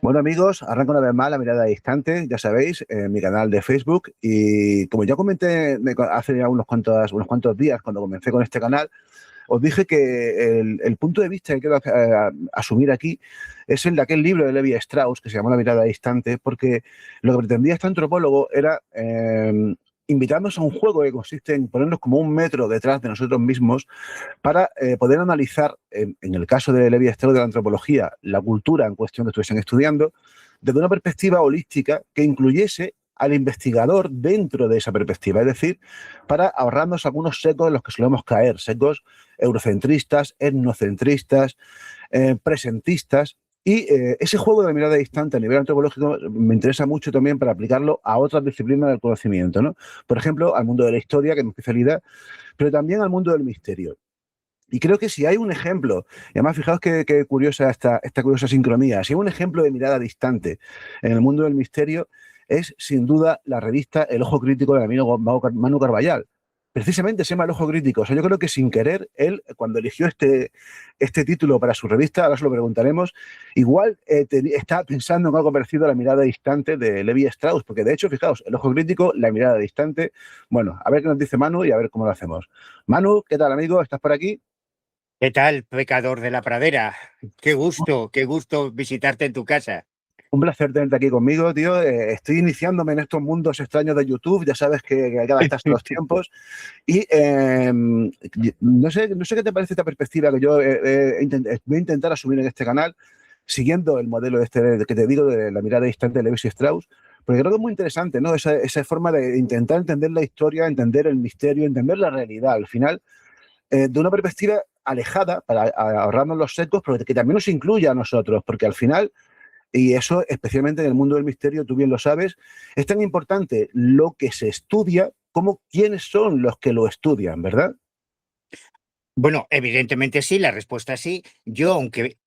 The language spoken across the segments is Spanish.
Bueno amigos, arranco una vez más La Mirada Distante, ya sabéis, en mi canal de Facebook y como ya comenté hace ya unos cuantos días cuando comencé con este canal, os dije que el punto de vista que quiero asumir aquí es el de aquel libro de Levi Strauss que se llamó La Mirada Distante, porque lo que pretendía este antropólogo era invitarnos a un juego que consiste en ponernos como un metro detrás de nosotros mismos para poder analizar, en el caso de Levi Strauss de la antropología, la cultura en cuestión que estuviesen estudiando, desde una perspectiva holística que incluyese al investigador dentro de esa perspectiva, es decir, para ahorrarnos algunos secos en los que solemos caer, secos eurocentristas, etnocentristas, presentistas. Y ese juego de la mirada distante a nivel antropológico me interesa mucho también para aplicarlo a otras disciplinas del conocimiento, ¿no? Por ejemplo, al mundo de la historia, que es mi especialidad, pero también al mundo del misterio. Y creo que si hay un ejemplo, y además fijaos qué curiosa esta curiosa sincronía, si hay un ejemplo de mirada distante en el mundo del misterio, es sin duda la revista El Ojo Crítico del amigo Manu Carballal. Precisamente se llama El Ojo Crítico. O sea, yo creo que sin querer, él, cuando eligió este título para su revista, ahora se lo preguntaremos, igual estaba pensando en algo parecido a La Mirada Distante de Levi Strauss, porque de hecho, fijaos, El Ojo Crítico, La Mirada Distante. Bueno, a ver qué nos dice Manu y a ver cómo lo hacemos. Manu, ¿qué tal, amigo? ¿Estás por aquí? ¿Qué tal, pecador de la pradera? Qué gusto visitarte en tu casa. Un placer tenerte aquí conmigo, tío. Estoy iniciándome en estos mundos extraños de YouTube. Ya sabes que hay que adaptarse a los tiempos. Y no sé qué te parece esta perspectiva que yo voy a intentar asumir en este canal, siguiendo el modelo que te digo de la mirada distante de Levi Strauss, porque creo que es muy interesante, ¿no? Esa forma de intentar entender la historia, entender el misterio, entender la realidad. Al final, de una perspectiva alejada, para ahorrarnos los secos, pero que también nos incluya a nosotros, porque al final, y eso especialmente en el mundo del misterio, tú bien lo sabes, es tan importante lo que se estudia como quiénes son los que lo estudian, ¿verdad? Bueno, evidentemente sí, la respuesta es sí. Yo, aunque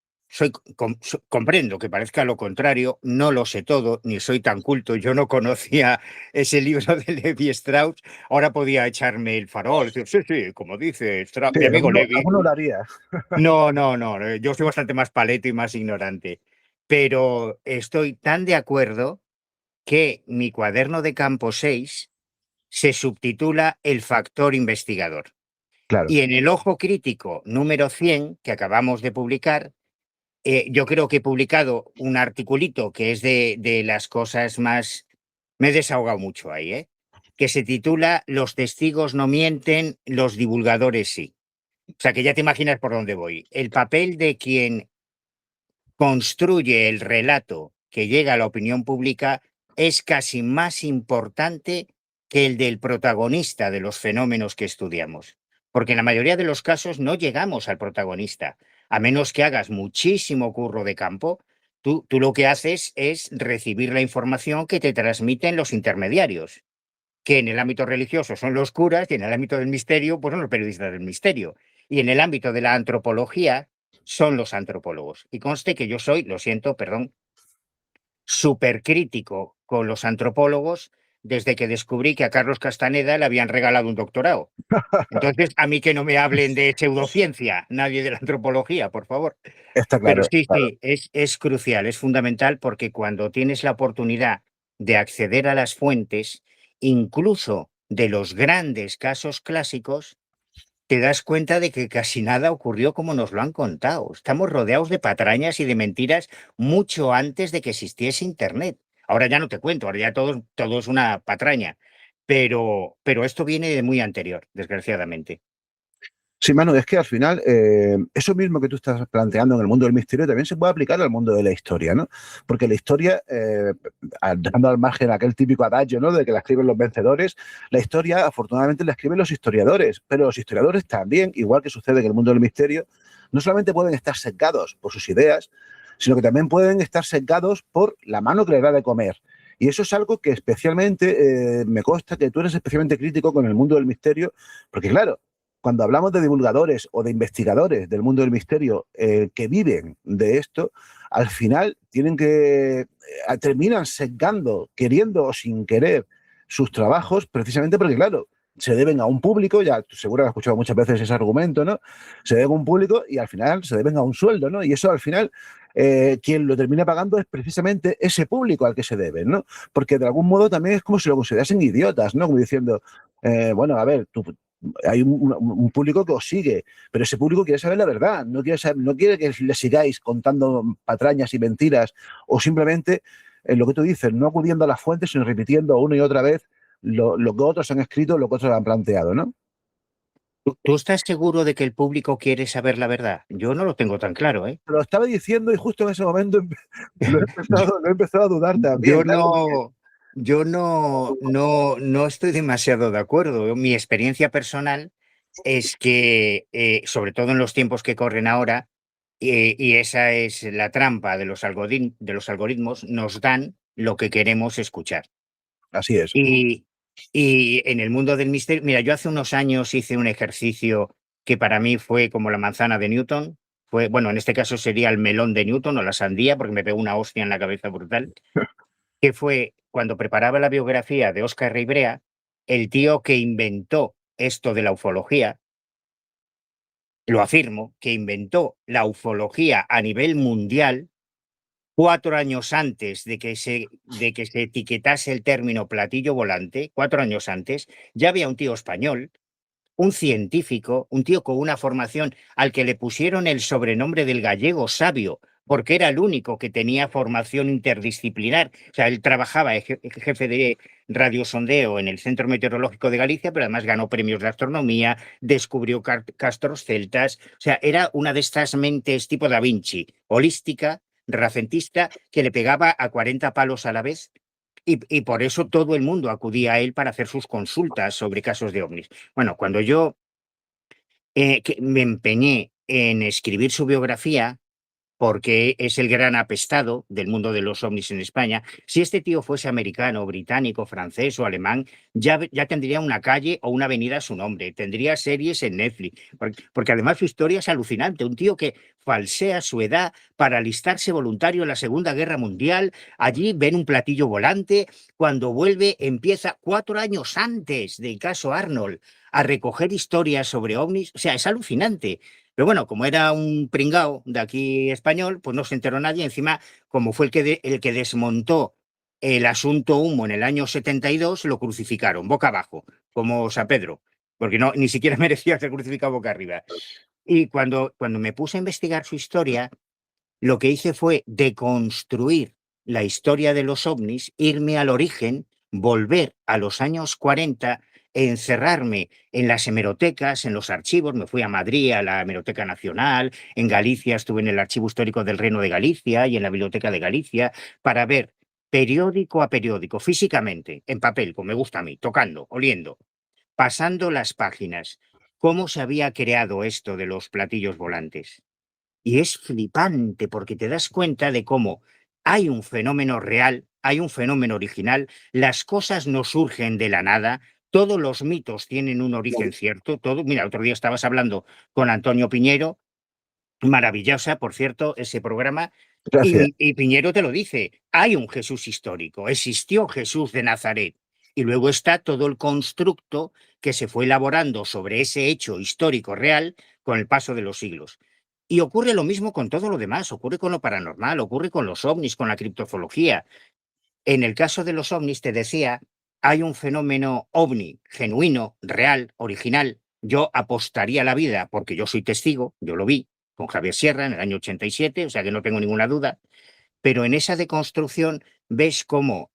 comprendo que parezca lo contrario, no lo sé todo, ni soy tan culto. Yo no conocía ese libro de Levi Strauss. Ahora podía echarme el farol, decir, sí, sí, como dice Strauss, Sí, mi amigo Levi. alguno lo haría. No, no, no, yo soy bastante más paleto y más ignorante. Pero estoy tan de acuerdo que mi cuaderno de campo 6 se subtitula El factor investigador. Claro. Y en el Ojo Crítico número 100, que acabamos de publicar, yo creo que he publicado un articulito que es de las cosas más... Me he desahogado mucho ahí, ¿eh? Que se titula Los testigos no mienten, los divulgadores sí. O sea que ya te imaginas por dónde voy. El papel de quien construye el relato que llega a la opinión pública es casi más importante que el del protagonista de los fenómenos que estudiamos. Porque en la mayoría de los casos no llegamos al protagonista. A menos que hagas muchísimo curro de campo, tú lo que haces es recibir la información que te transmiten los intermediarios, que en el ámbito religioso son los curas y en el ámbito del misterio pues son los periodistas del misterio. Y en el ámbito de la antropología son los antropólogos. Y conste que yo soy, lo siento, perdón, súper crítico con los antropólogos desde que descubrí que a Carlos Castaneda le habían regalado un doctorado. Entonces, a mí que no me hablen de pseudociencia, nadie de la antropología, por favor. Está Pero claro, sí, claro. sí, es crucial, es fundamental porque cuando tienes la oportunidad de acceder a las fuentes, incluso de los grandes casos clásicos, te das cuenta de que casi nada ocurrió como nos lo han contado. Estamos rodeados de patrañas y de mentiras mucho antes de que existiese Internet. Ahora ya no te cuento, ahora ya todo es una patraña. Pero esto viene de muy anterior, desgraciadamente. Sí, Manu, es que al final eso mismo que tú estás planteando en el mundo del misterio también se puede aplicar al mundo de la historia, ¿no? Porque la historia, dejando al margen aquel típico adagio, ¿no? De que la escriben los vencedores, la historia afortunadamente la escriben los historiadores, pero los historiadores también, igual que sucede en el mundo del misterio, no solamente pueden estar sesgados por sus ideas, sino que también pueden estar sesgados por la mano que les da de comer. Y eso es algo que especialmente me consta que tú eres especialmente crítico con el mundo del misterio, porque claro, cuando hablamos de divulgadores o de investigadores del mundo del misterio que viven de esto, al final terminan sesgando, queriendo o sin querer, sus trabajos, precisamente porque, claro, se deben a un público, ya seguro que has escuchado muchas veces ese argumento, ¿no? Se deben a un público y al final se deben a un sueldo, ¿no? Y eso al final, quien lo termina pagando es precisamente ese público al que se deben, ¿no? Porque de algún modo también es como si lo considerasen idiotas, ¿no? Como diciendo, bueno, a ver, hay un público que os sigue, pero ese público quiere saber la verdad, no quiere que le sigáis contando patrañas y mentiras o simplemente lo que tú dices, no acudiendo a las fuentes, sino repitiendo una y otra vez lo que otros han escrito, lo que otros han planteado, ¿no? ¿Tú estás seguro de que el público quiere saber la verdad? Yo no lo tengo tan claro, ¿eh? Lo estaba diciendo y justo en ese momento lo he empezado a dudar también. Yo no, yo no estoy demasiado de acuerdo. Mi experiencia personal es que, sobre todo en los tiempos que corren ahora, y esa es la trampa de de los algoritmos, nos dan lo que queremos escuchar. Así es. Y, y en el mundo del misterio, mira, yo hace unos años hice un ejercicio que para mí fue como la manzana de Newton. Fue, bueno, en este caso sería el melón de Newton o la sandía, porque me pegó una hostia en la cabeza brutal, que fue cuando preparaba la biografía de Óscar Ribrea, el tío que inventó esto de la ufología, lo afirmo, que inventó la ufología a nivel mundial 4 años antes de que se etiquetase el término platillo volante, 4 años antes, ya había un tío español, un científico, un tío con una formación al que le pusieron el sobrenombre del gallego sabio, porque era el único que tenía formación interdisciplinar. O sea, él trabajaba jefe de radiosondeo en el Centro Meteorológico de Galicia, pero además ganó premios de astronomía, descubrió castros celtas. O sea, era una de estas mentes tipo Da Vinci, holística, renacentista, que le pegaba a 40 palos a la vez. Y por eso todo el mundo acudía a él para hacer sus consultas sobre casos de ovnis. Bueno, cuando yo que me empeñé en escribir su biografía, porque es el gran apestado del mundo de los ovnis en España. Si este tío fuese americano, británico, francés o alemán, ya tendría una calle o una avenida a su nombre, tendría series en Netflix, porque además su historia es alucinante. Un tío que falsea su edad para alistarse voluntario en la Segunda Guerra Mundial, allí ven un platillo volante, cuando vuelve empieza 4 años antes del caso Arnold a recoger historias sobre ovnis. O sea, es alucinante. Pero bueno, como era un pringao de aquí español, pues no se enteró nadie. Encima, como fue el que desmontó el asunto Humo en el año 72, lo crucificaron boca abajo, como San Pedro, porque no, ni siquiera merecía ser crucificado boca arriba. Y cuando me puse a investigar su historia, lo que hice fue deconstruir la historia de los ovnis, irme al origen, volver a los años 40, encerrarme en las hemerotecas, en los archivos. Me fui a Madrid, a la Hemeroteca Nacional, en Galicia estuve en el Archivo Histórico del Reino de Galicia y en la Biblioteca de Galicia, para ver periódico a periódico, físicamente, en papel, como me gusta a mí, tocando, oliendo, pasando las páginas, cómo se había creado esto de los platillos volantes. Y es flipante porque te das cuenta de cómo hay un fenómeno real, hay un fenómeno original, las cosas no surgen de la nada, todos los mitos tienen un origen cierto, todo. Mira, otro día estabas hablando con Antonio Piñero, maravillosa, por cierto, ese programa, Gracias. y Piñero te lo dice, hay un Jesús histórico, existió Jesús de Nazaret, y luego está todo el constructo que se fue elaborando sobre ese hecho histórico real con el paso de los siglos. Y ocurre lo mismo con todo lo demás, ocurre con lo paranormal, ocurre con los ovnis, con la criptozoología. En el caso de los ovnis, te decía, hay un fenómeno ovni genuino, real, original. Yo apostaría la vida, porque yo soy testigo, yo lo vi con Javier Sierra en el año 87, o sea que no tengo ninguna duda, pero en esa deconstrucción ves cómo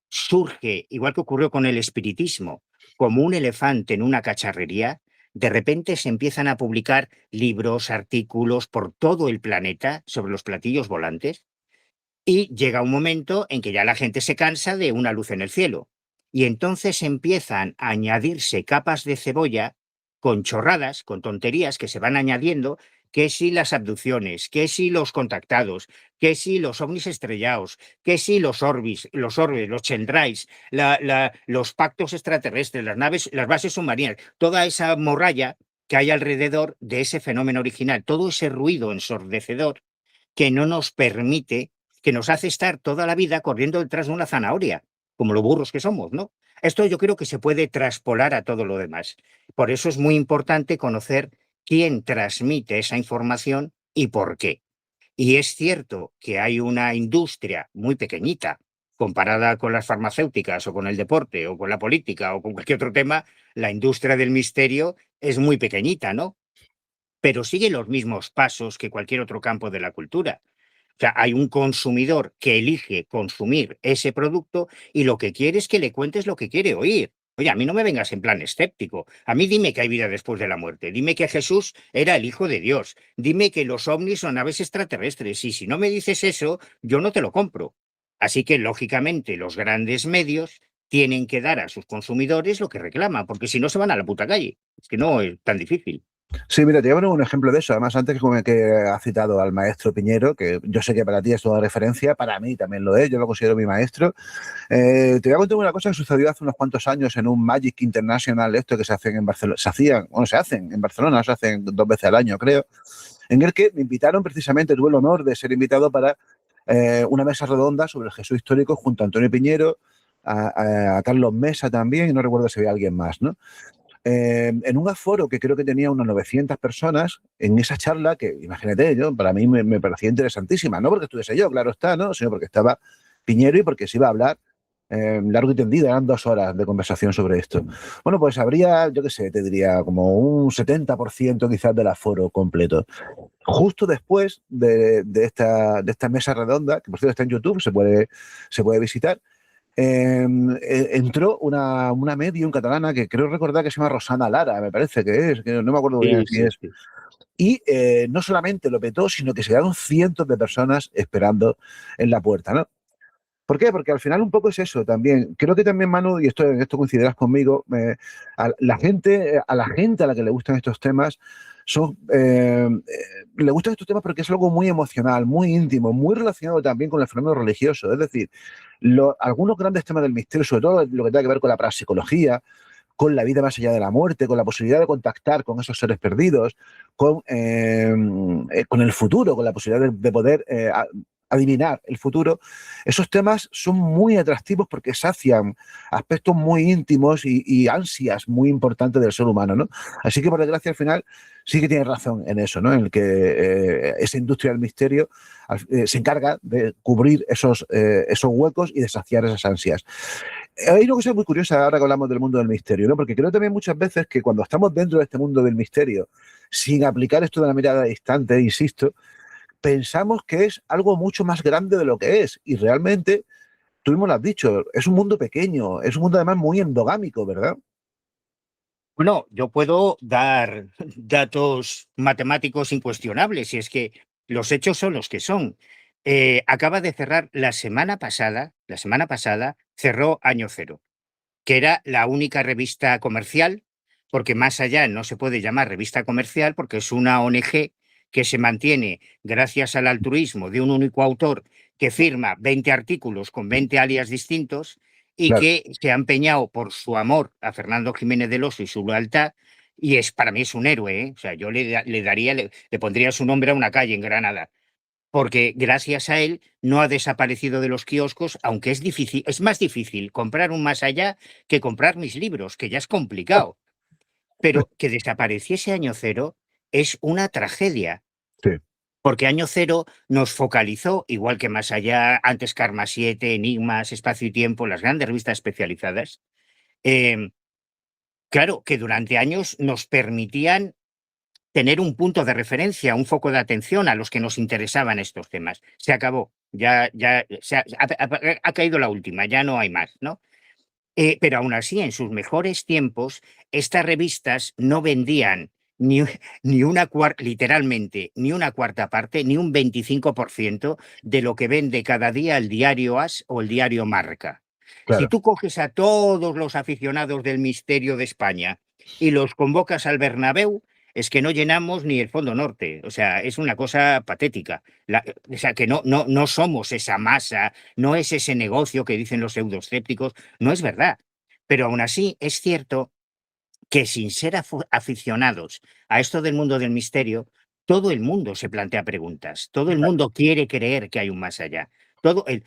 surge, igual que ocurrió con el espiritismo, como un elefante en una cacharrería. De repente se empiezan a publicar libros, artículos por todo el planeta sobre los platillos volantes, y llega un momento en que ya la gente se cansa de una luz en el cielo. Y entonces empiezan a añadirse capas de cebolla con chorradas, con tonterías que se van añadiendo, que si las abducciones, que si los contactados, que si los ovnis estrellados, que si los orbes, los chandrais, los pactos extraterrestres, las naves, las bases submarinas, toda esa morralla que hay alrededor de ese fenómeno original, todo ese ruido ensordecedor que no nos permite, que nos hace estar toda la vida corriendo detrás de una zanahoria. como los burros que somos, ¿no? Esto yo creo que se puede traspolar a todo lo demás. Por eso es muy importante conocer quién transmite esa información y por qué. Y es cierto que hay una industria muy pequeñita comparada con las farmacéuticas o con el deporte o con la política o con cualquier otro tema, la industria del misterio es muy pequeñita, ¿no? Pero sigue los mismos pasos que cualquier otro campo de la cultura. O sea, hay un consumidor que elige consumir ese producto y lo que quiere es que le cuentes lo que quiere oír. Oye, a mí no me vengas en plan escéptico. A mí dime que hay vida después de la muerte. Dime que Jesús era el Hijo de Dios. Dime que los ovnis son naves extraterrestres. Y si no me dices eso, yo no te lo compro. Así que, lógicamente, los grandes medios tienen que dar a sus consumidores lo que reclaman, porque si no se van a la puta calle. Es que no es tan difícil. Sí, mira, te voy a poner un ejemplo de eso. Además, antes que ha citado al maestro Piñero, que yo sé que para ti es toda referencia, para mí también lo es, yo lo considero mi maestro. Te voy a contar una cosa que sucedió hace unos cuantos años en un Magic International, esto que se hacen en Barcelona, se hacen en Barcelona, se hacen 2 veces al año, creo, en el que me invitaron precisamente, tuve el honor de ser invitado para una mesa redonda sobre el Jesús histórico junto a Antonio Piñero, a Carlos Mesa también, y no recuerdo si había alguien más, ¿no? En un aforo que creo que tenía unas 900 personas, en esa charla, que imagínate, yo, para mí me parecía interesantísima, no porque estuviese yo, claro está, ¿no? Sino porque estaba Piñero y porque se iba a hablar largo y tendido, eran 2 horas de conversación sobre esto. Bueno, pues habría, yo qué sé, te diría como un 70% quizás del aforo completo. Justo después de esta mesa redonda, que por cierto está en YouTube, se puede visitar, entró una medium catalana que creo recordar que se llama Rosana Lara, me parece que es, que no me acuerdo bien Sí, si sí, es. sí. Y no solamente lo petó, sino que se quedaron cientos de personas esperando en la puerta, ¿no? ¿Por qué? Porque al final un poco es eso también. Creo que también, Manu, y esto coincidirás conmigo, a la gente a la que le gustan estos temas, le gustan estos temas porque es algo muy emocional, muy íntimo, muy relacionado también con el fenómeno religioso. Es decir, algunos grandes temas del misterio, sobre todo lo que tiene que ver con la parapsicología, con la vida más allá de la muerte, con la posibilidad de contactar con esos seres perdidos, con el futuro, con la posibilidad de poder adivinar el futuro, esos temas son muy atractivos porque sacian aspectos muy íntimos y ansias muy importantes del ser humano, ¿no? Así que, por desgracia, al final sí que tiene razón en eso, ¿no? En el que esa industria del misterio se encarga de cubrir esos huecos y de saciar esas ansias. Hay una cosa muy curiosa ahora que hablamos del mundo del misterio, ¿no? Porque creo también muchas veces que cuando estamos dentro de este mundo del misterio, sin aplicar esto de la mirada distante, insisto, pensamos que es algo mucho más grande de lo que es. Y realmente, tú mismo lo has dicho, es un mundo pequeño, es un mundo además muy endogámico, ¿verdad? Bueno, yo puedo dar datos matemáticos incuestionables, y es que los hechos son los que son. Acaba de cerrar la semana pasada cerró Año Cero, que era la única revista comercial, porque más allá no se puede llamar revista comercial porque es una ONG que se mantiene gracias al altruismo de un único autor que firma 20 artículos con 20 alias distintos y Claro. que se ha empeñado por su amor a Fernando Jiménez del Oso y su lealtad. Y para mí es un héroe, ¿eh? O sea, yo le pondría su nombre a una calle en Granada, porque gracias a él no ha desaparecido de los kioscos, aunque es difícil, es más difícil comprar un Más Allá que comprar mis libros, que ya es complicado. Pero que desapareciese Año Cero es una tragedia, Sí, porque Año Cero nos focalizó, igual que Más Allá, antes Karma 7, Enigmas, Espacio y Tiempo, las grandes revistas especializadas. eh, claro, que durante años nos permitían tener un punto de referencia, un foco de atención a los que nos interesaban estos temas. Se acabó, ha caído la última, ya no hay más, ¿no? Pero aún así, en sus mejores tiempos, estas revistas no vendían ni, ni una cuarta, literalmente, ni una cuarta parte, ni un 25% de lo que vende cada día el diario As o el diario Marca. Si claro. tú coges a todos los aficionados del misterio de España y los convocas al Bernabéu, es que no llenamos ni el Fondo Norte. O sea, es una cosa patética. O sea, que no somos esa masa, no es ese negocio que dicen los pseudoescépticos, no es verdad. Pero aún así es cierto que sin ser aficionados a esto del mundo del misterio, todo el mundo se plantea preguntas, todo el mundo quiere creer que hay un más allá. el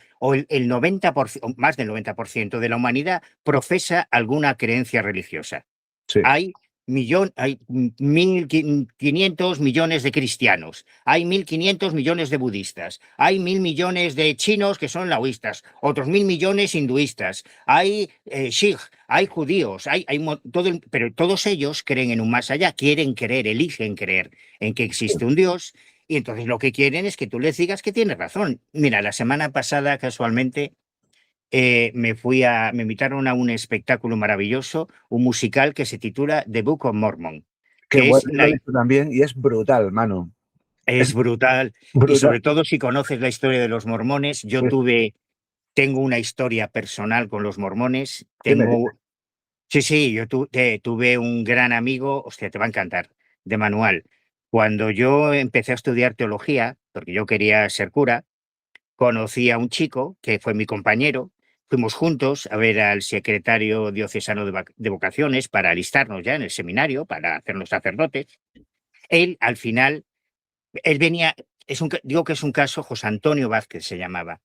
90%, más del 90% de la humanidad profesa alguna creencia religiosa. Sí. Hay 1.500 millones de cristianos, hay 1.500 millones de budistas, hay 1.000 millones de chinos que son laoístas, otros 1.000 millones hinduistas, hay sikh, hay judíos, pero todos ellos creen en un más allá, quieren creer, eligen creer en que existe un Dios, y entonces lo que quieren es que tú les digas que tiene razón. Mira, la semana pasada casualmente me invitaron a un espectáculo maravilloso, un musical que se titula The Book of Mormon, Qué que bueno, lo he visto también y es brutal, mano. Es es brutal. Y brutal. sobre todo si conoces la historia de los mormones, Sí, tengo una historia personal con los mormones. dime, dime. Sí, sí, tuve un gran amigo, hostia, te va a encantar, de manual. Cuando yo empecé a estudiar teología, porque yo quería ser cura, conocí a un chico que fue mi compañero. Fuimos juntos a ver al secretario diocesano de vocaciones para alistarnos ya en el seminario, para hacernos sacerdotes. Él, al final, él venía, digo que es un caso, José Antonio Vázquez se llamaba.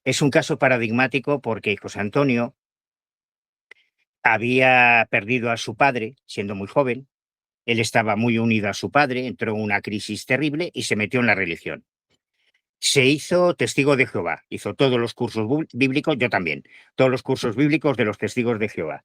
Es un caso paradigmático porque José Antonio había perdido a su padre siendo muy joven. Él estaba muy unido a su padre, entró en una crisis terrible y se metió en la religión. Se hizo testigo de Jehová, hizo todos los cursos bíblicos, yo también, todos los cursos bíblicos de los testigos de Jehová.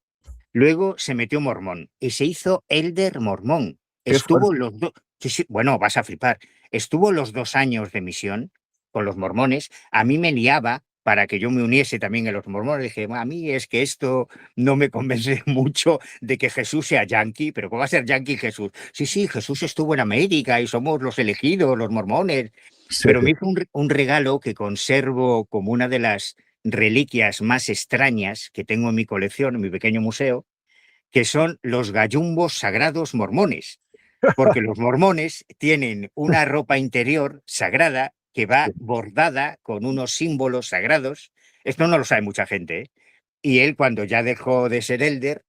Luego se metió mormón y se hizo elder mormón. Qué Estuvo fuerte. los dos, sí, sí, bueno, vas a flipar, estuvo los 2 años de misión con los mormones. A mí me liaba para que yo me uniese también a los mormones. Dije, a mí es que esto no me convence mucho de que Jesús sea yanqui, pero ¿cómo va a ser yanqui Jesús? Sí, sí, Jesús estuvo en América y somos los elegidos, los mormones. Sí, Pero me hizo un regalo que conservo como una de las reliquias más extrañas que tengo en mi colección, en mi pequeño museo, que son los gallumbos sagrados mormones, porque los mormones tienen una ropa interior sagrada que va bordada con unos símbolos sagrados. Esto no lo sabe mucha gente, ¿eh? Y él, cuando ya dejó de ser elder,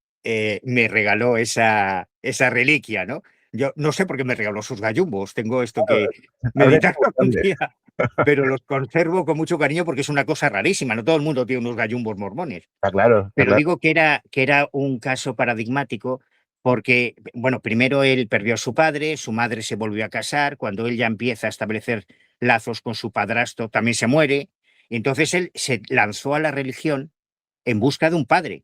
me regaló esa reliquia, ¿no? Yo no sé por qué me regaló sus gallumbos, tengo esto que habría que meditar algún preguntarle. día, pero los conservo con mucho cariño porque es una cosa rarísima, no todo el mundo tiene unos gallumbos mormones. Está claro, está Pero claro. digo que era un caso paradigmático porque, bueno, primero él perdió a su padre, su madre se volvió a casar, cuando él ya empieza a establecer lazos con su padrastro, también se muere, y entonces él se lanzó a la religión en busca de un padre.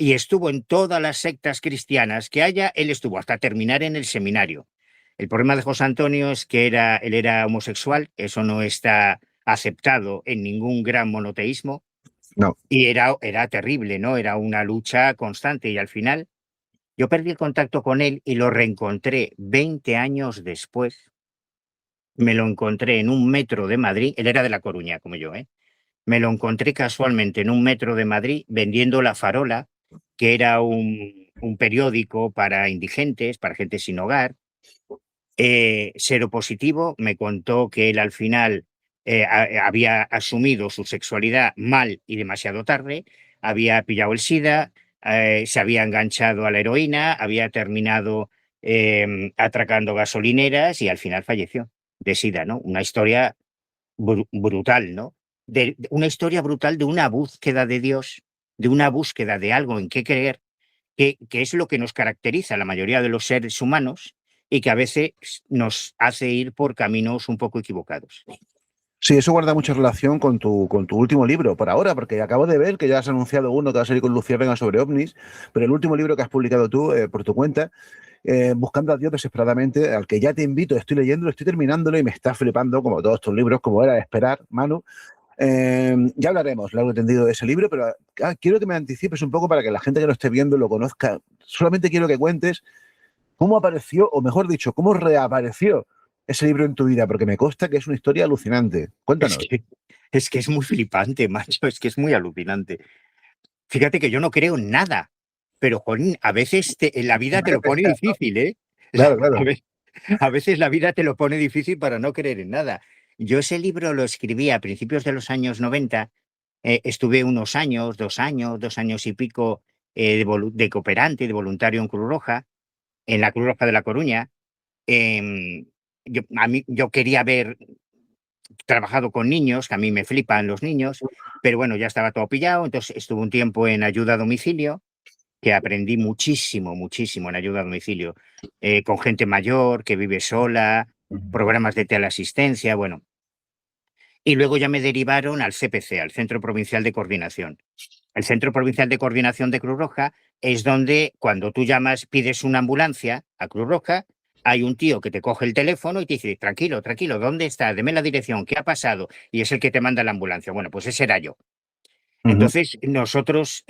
Y estuvo en todas las sectas cristianas que haya, él estuvo hasta terminar en el seminario. El problema de José Antonio es que él era homosexual, eso no está aceptado en ningún gran monoteísmo, No. y era terrible, ¿no? Era una lucha constante y al final yo perdí el contacto con él y lo reencontré 20 años después. Me lo encontré en un metro de Madrid, él era de La Coruña, como yo, ¿eh? Me lo encontré casualmente en un metro de Madrid vendiendo La Farola, que era un periódico para indigentes, para gente sin hogar. Seropositivo, me contó que él al final había asumido su sexualidad mal y demasiado tarde, había pillado el SIDA, se había enganchado a la heroína, había terminado atracando gasolineras y al final falleció de SIDA, ¿no? Una historia brutal, ¿no? Una historia brutal de una búsqueda de Dios, de una búsqueda de algo en qué creer, que es lo que nos caracteriza a la mayoría de los seres humanos y que a veces nos hace ir por caminos un poco equivocados. Sí, eso guarda mucha relación con tu último libro, por ahora, porque acabo de ver que ya has anunciado uno que va a salir con Lucía Vega sobre ovnis, pero el último libro que has publicado tú por tu cuenta, Buscando a Dios desesperadamente, al que ya te invito, estoy leyéndolo, estoy terminándolo y me está flipando, como todos tus libros, como era de esperar, Manu. Ya hablaremos largo y tendido de ese libro, pero quiero que me anticipes un poco para que la gente que lo esté viendo lo conozca. Solamente quiero que cuentes cómo apareció, o mejor dicho, cómo reapareció ese libro en tu vida, porque me consta que es una historia alucinante. Es Cuéntanos. que, es que es muy flipante, macho, es que es muy alucinante. Fíjate que yo no creo en nada, pero jolín, a veces en la vida te lo pone difícil, ¿eh? Claro, A claro. ve- a veces la vida te lo pone difícil para no creer en nada. Yo ese libro lo escribí a principios de los años 90. Estuve unos años, 2 años, 2 años y pico de cooperante, de voluntario en Cruz Roja, en la Cruz Roja de La Coruña. Yo quería ver trabajado con niños, que a mí me flipan los niños, pero bueno, ya estaba todo pillado, entonces estuve un tiempo en ayuda a domicilio, que aprendí muchísimo, muchísimo en ayuda a domicilio, con gente mayor que vive sola, programas de teleasistencia, bueno. Y luego ya me derivaron al CPC, al Centro Provincial de Coordinación. El Centro Provincial de Coordinación de Cruz Roja es donde cuando tú llamas, pides una ambulancia a Cruz Roja, hay un tío que te coge el teléfono y te dice, tranquilo, tranquilo, ¿dónde estás? Deme la dirección, ¿qué ha pasado? Y es el que te manda la ambulancia. Bueno, pues ese era yo. Ujú. Entonces, nosotros,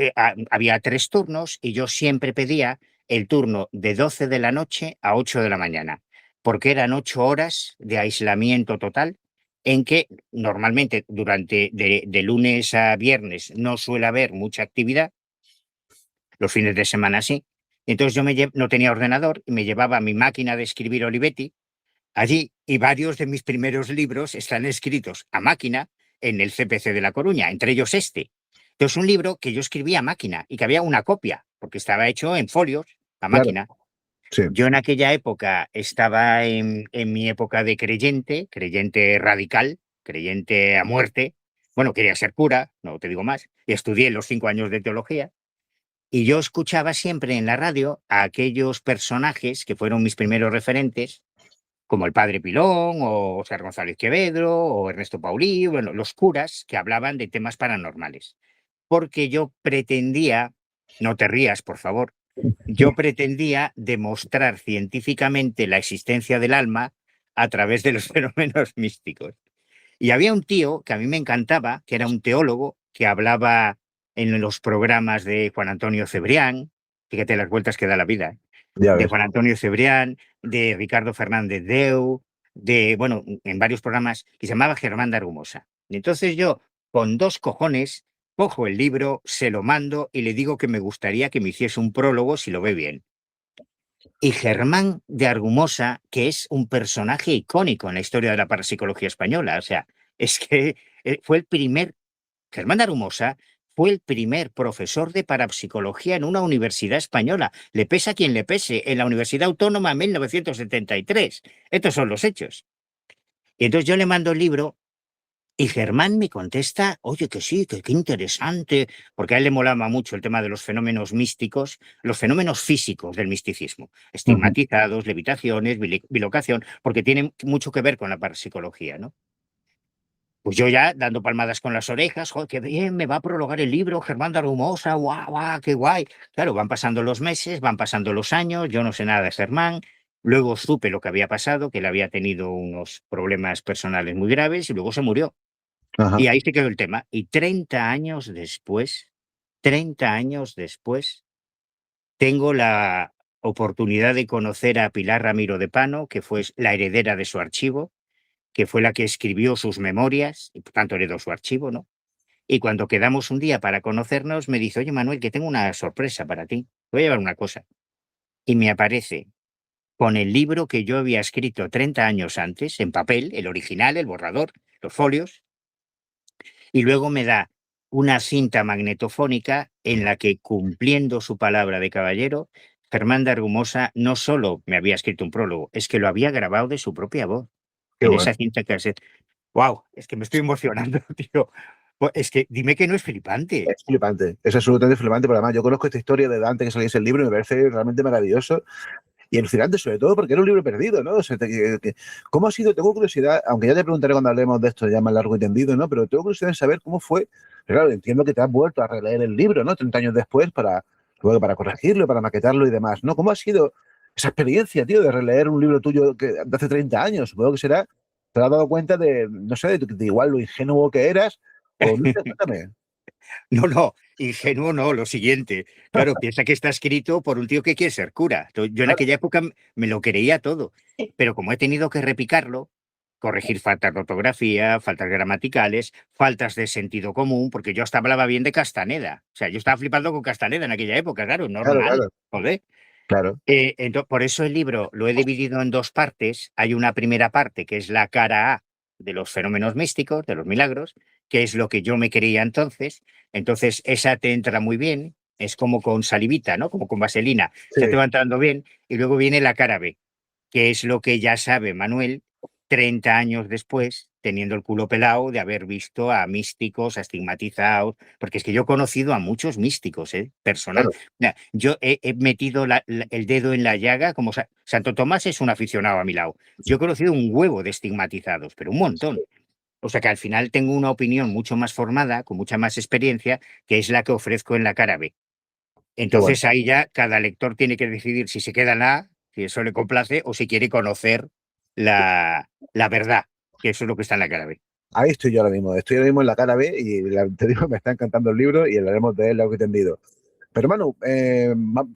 había 3 turnos y yo siempre pedía el turno de 12 de la noche a 8 de la mañana, porque eran 8 horas de aislamiento total en que normalmente durante de lunes a viernes no suele haber mucha actividad, los fines de semana sí. Entonces no tenía ordenador y me llevaba mi máquina de escribir Olivetti allí y varios de mis primeros libros están escritos a máquina en el CPC de La Coruña, entre ellos este. Entonces, un libro que yo escribí a máquina y que había una copia, porque estaba hecho en folios a Claro, máquina. sí, Yo en aquella época estaba en mi época de creyente, creyente radical, creyente a muerte. Bueno, quería ser cura, no te digo más, y estudié los 5 años de teología. Y yo escuchaba siempre en la radio a aquellos personajes que fueron mis primeros referentes, como el padre Pilón, o Oscar González Quevedo, o Ernesto Paulí, bueno, los curas que hablaban de temas paranormales. Porque yo pretendía, no te rías, por favor, yo pretendía demostrar científicamente la existencia del alma a través de los fenómenos místicos. Y había un tío que a mí me encantaba, que era un teólogo, que hablaba en los programas de Juan Antonio Cebrián, fíjate las vueltas que da la vida, ya de ves. Juan Antonio Cebrián, de Ricardo Fernández Deu, de, bueno, en varios programas, que se llamaba Germán de Argumosa. Y entonces yo, con 2 cojones, cojo el libro, se lo mando y le digo que me gustaría que me hiciese un prólogo si lo ve bien. Y Germán de Argumosa, que es un personaje icónico en la historia de la parapsicología española, o sea, es que fue el primer, Germán de Argumosa fue el primer profesor de parapsicología en una universidad española. Le pese a quien le pese, en la Universidad Autónoma en 1973. Estos son los hechos. Y entonces yo le mando el libro y Germán me contesta, oye, que sí, que qué interesante, porque a él le molaba mucho el tema de los fenómenos místicos, los fenómenos físicos del misticismo, Ujú. estigmatizados, levitaciones, bilocación, porque tienen mucho que ver con la parapsicología, ¿no? Pues yo ya dando palmadas con las orejas, joder, qué bien, me va a prologar el libro, Germán de Argumosa, guau, guau, qué guay. Claro, van pasando los meses, van pasando los años, yo no sé nada de Germán, luego supe lo que había pasado, que él había tenido unos problemas personales muy graves y luego se murió. Ajá. Y ahí se quedó el tema. Y 30 años después, tengo la oportunidad de conocer a Pilar Ramiro de Pano, que fue la heredera de su archivo, que fue la que escribió sus memorias, y por tanto heredó su archivo, ¿no? Y cuando quedamos un día para conocernos, me dice, oye, Manuel, que tengo una sorpresa para ti. Te voy a llevar una cosa. Y me aparece con el libro que yo había escrito 30 años antes, en papel, el original, el borrador, los folios, y luego me da una cinta magnetofónica en la que, cumpliendo su palabra de caballero, Germán de Argumosa no solo me había escrito un prólogo, es que lo había grabado de su propia voz Qué en bueno. esa cinta cassette. ¡Wow! Es que me estoy emocionando, tío. Es que dime que no es flipante. Es flipante, es absolutamente flipante, pero además yo conozco esta historia de antes que saliese el libro y me parece realmente maravilloso y alucinante, sobre todo porque era un libro perdido, ¿no? O sea, ¿cómo ha sido? Tengo curiosidad, aunque ya te preguntaré cuando hablemos de esto ya más largo y tendido, ¿no? Pero tengo curiosidad en saber cómo fue. Pero claro, entiendo que te has vuelto a releer el libro, ¿no? 30 años después luego para corregirlo, para maquetarlo y demás, ¿no? ¿Cómo ha sido esa experiencia, tío, de releer un libro tuyo de hace 30 años? Supongo que será, te has dado cuenta de, no sé, de igual lo ingenuo que eras, o no sé, cuéntame. No, no, ingenuo no, lo siguiente. Claro, piensa que está escrito por un tío que quiere ser cura. Yo en Claro, aquella época me lo creía todo, pero como he tenido que repicarlo, corregir faltas de ortografía, faltas gramaticales, faltas de sentido común, porque yo hasta hablaba bien de Castaneda. O sea, yo estaba flipando con Castaneda en aquella época, claro, claro, normal, claro, joder. claro. Por eso el libro lo he dividido en 2 partes. Hay una primera parte que es la cara A de los fenómenos místicos, de los milagros, que es lo que yo me creía entonces. Entonces, esa te entra muy bien, es como con salivita, ¿no? Como con vaselina, Sí, se te va entrando bien. Y luego viene la cara B, que es lo que ya sabe Manuel 30 años después, teniendo el culo pelado de haber visto a místicos, a estigmatizados, porque es que yo he conocido a muchos místicos, personal. Claro, Mira, yo he metido el dedo en la llaga, como Santo Tomás es un aficionado a mi lado. Yo he conocido un huevo de estigmatizados, pero un montón. O sea que al final tengo una opinión mucho más formada, con mucha más experiencia, que es la que ofrezco en la cara B. qué bueno. Entonces ahí ya cada lector tiene que decidir si se queda en la A, si eso le complace, o si quiere conocer la verdad, que eso es lo que está en la cara B. Ahí estoy yo ahora mismo. Estoy ahora mismo en la cara B y te digo, me está encantando el libro y hablaremos de él largo y tendido. Pero Manu,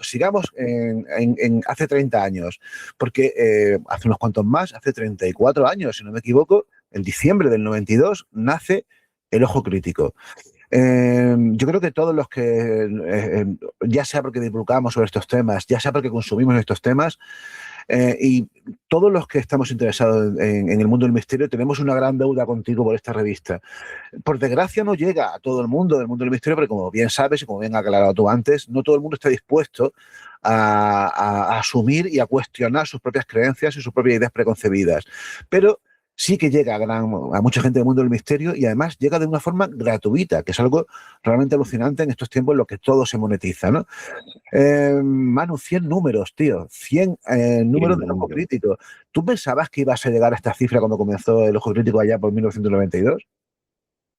sigamos en hace 30 años, porque hace unos cuantos más, hace 34 años, si no me equivoco, en diciembre del 92, nace El Ojo Crítico. Yo creo que todos los que, ya sea porque divulgamos sobre estos temas, ya sea porque consumimos estos temas, y todos los que estamos interesados en el mundo del misterio tenemos una gran deuda contigo por esta revista. Por desgracia no llega a todo el mundo del mundo del misterio, porque como bien sabes y como bien has aclarado tú antes, no todo el mundo está dispuesto a asumir y a cuestionar sus propias creencias y sus propias ideas preconcebidas. Pero sí que llega a mucha gente del mundo del misterio y además llega de una forma gratuita, que es algo realmente alucinante en estos tiempos en los que todo se monetiza, ¿no? Manu, 100 números, tío. 100 números Tiene del Ojo número. Crítico. ¿Tú pensabas que ibas a llegar a esta cifra cuando comenzó el Ojo Crítico allá por 1992?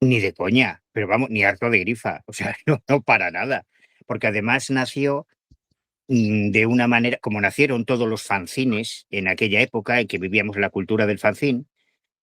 Ni de coña, pero vamos, ni harto de grifa. O sea, no para nada. Porque además nació de una manera, como nacieron todos los fanzines en aquella época en que vivíamos la cultura del fanzine,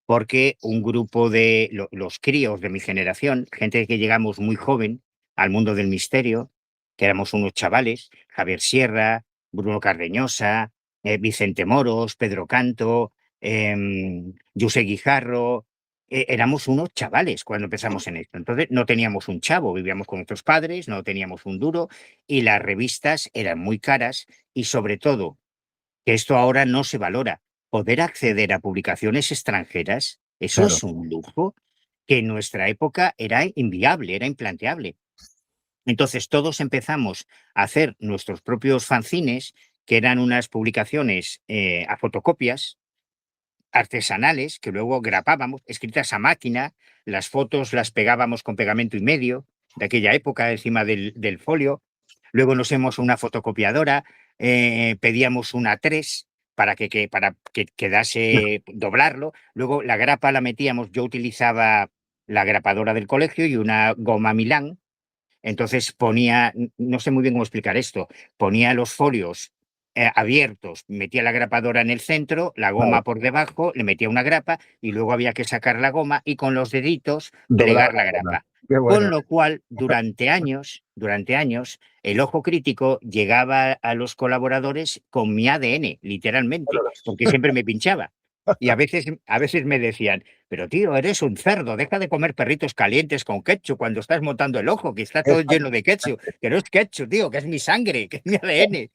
porque un grupo de los críos de mi generación, gente que llegamos muy joven al mundo del misterio, que éramos unos chavales, Javier Sierra, Bruno Cardeñosa, Vicente Moros, Pedro Canto, José Guijarro, éramos unos chavales cuando empezamos en esto. Entonces no teníamos un chavo, vivíamos con nuestros padres, no teníamos un duro y las revistas eran muy caras y sobre todo que esto ahora no se valora. Poder acceder a publicaciones extranjeras, eso Claro, es un lujo que en nuestra época era inviable, era implanteable. Entonces todos empezamos a hacer nuestros propios fanzines, que eran unas publicaciones a fotocopias artesanales, que luego grapábamos, escritas a máquina, las fotos las pegábamos con pegamento y medio de aquella época encima del folio. Luego nos hemos una fotocopiadora, pedíamos una 3 para que quedase doblarlo. Luego la grapa la metíamos, yo utilizaba la grapadora del colegio y una goma Milán. Entonces ponía, no sé muy bien cómo explicar esto, ponía los folios abiertos, metía la grapadora en el centro, la claro. goma por debajo, le metía una grapa y luego había que sacar la goma y con los deditos Doblar plegar la la goma. grapa. Qué bueno. Con lo cual, durante años, el ojo crítico llegaba a los colaboradores con mi ADN, literalmente, porque siempre me pinchaba. Y a veces me decían, pero tío, eres un cerdo, deja de comer perritos calientes con ketchup cuando estás montando el ojo, que está todo lleno de ketchup, que no es ketchup, tío, que es mi sangre, que es mi ADN.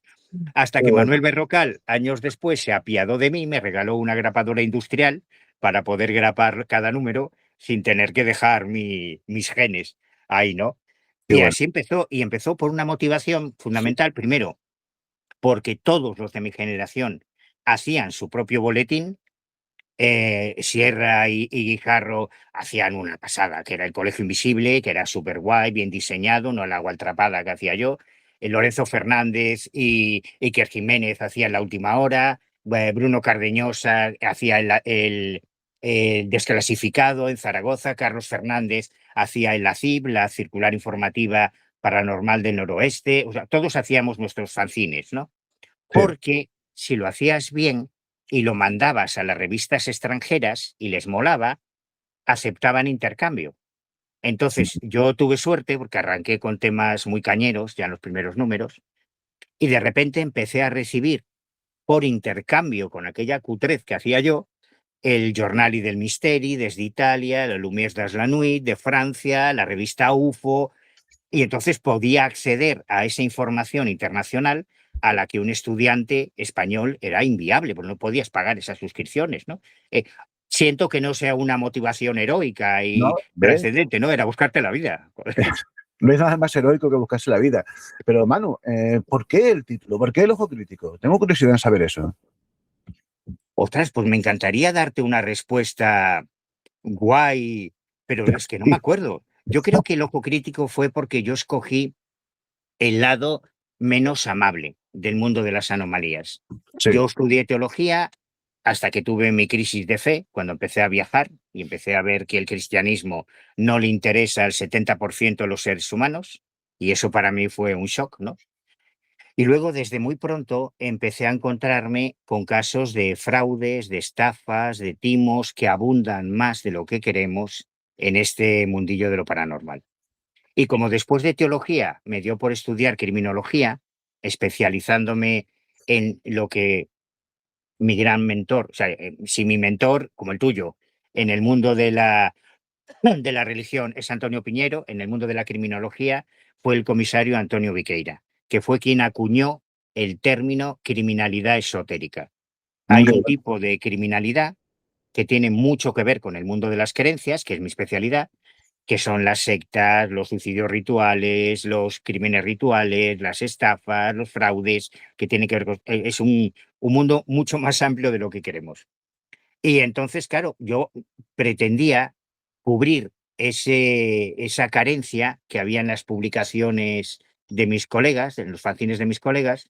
Hasta Qué que bueno. Manuel Berrocal, años después, se apiadó de mí y me regaló una grapadora industrial para poder grapar cada número sin tener que dejar mis genes ahí, ¿no? Qué Y bueno. así empezó, y empezó por una motivación fundamental, primero, porque todos los de mi generación hacían su propio boletín. Sierra y Guijarro hacían una pasada, que era el Colegio Invisible, que era súper guay, bien diseñado, no el agua atrapada que hacía yo. Lorenzo Fernández y Iker Jiménez hacían La Última Hora. Bruno Cardeñosa hacía el Desclasificado en Zaragoza. Carlos Fernández hacía la CIB, la Circular Informativa Paranormal del Noroeste. O sea, todos hacíamos nuestros fanzines, ¿no? Sí, Porque si lo hacías bien y lo mandabas a las revistas extranjeras y les molaba, aceptaban intercambio. Entonces yo tuve suerte porque arranqué con temas muy cañeros ya en los primeros números y de repente empecé a recibir por intercambio con aquella cutrez que hacía yo el Giornali del Misteri desde Italia, la Lumière das la Nuit de Francia, la revista UFO, y entonces podía acceder a esa información internacional a la que un estudiante español era inviable, porque no podías pagar esas suscripciones, ¿no? Siento que no sea una motivación heroica y no, ve, trascendente, ¿no? Era buscarte la vida. no hay nada más heroico que buscarse la vida. Pero Manu, ¿por qué el título? ¿Por qué el Ojo Crítico? Tengo curiosidad en saber eso. Ostras, pues me encantaría darte una respuesta guay, pero es que no me acuerdo. Yo creo que el ojo crítico fue porque yo escogí el lado menos amable del mundo de las anomalías. Sí, Yo estudié teología hasta que tuve mi crisis de fe, cuando empecé a viajar y empecé a ver que el cristianismo no le interesa al 70% de los seres humanos, y eso para mí fue un shock, ¿no? Y luego desde muy pronto empecé a encontrarme con casos de fraudes, de estafas, de timos que abundan más de lo que queremos en este mundillo de lo paranormal. Y como después de teología me dio por estudiar criminología, especializándome en lo que mi gran mentor, o sea, si mi mentor, como el tuyo, en el mundo de la religión es Antonio Piñero, en el mundo de la criminología fue el comisario Antonio Viqueira, que fue quien acuñó el término criminalidad esotérica. Hay un tipo de criminalidad que tiene mucho que ver con el mundo de las creencias, que es mi especialidad, que son las sectas, los suicidios rituales, los crímenes rituales, las estafas, los fraudes, que tienen que ver con... Es un mundo mucho más amplio de lo que queremos. Y entonces, claro, yo pretendía cubrir esa carencia que había en las publicaciones de mis colegas, en los fanzines de mis colegas,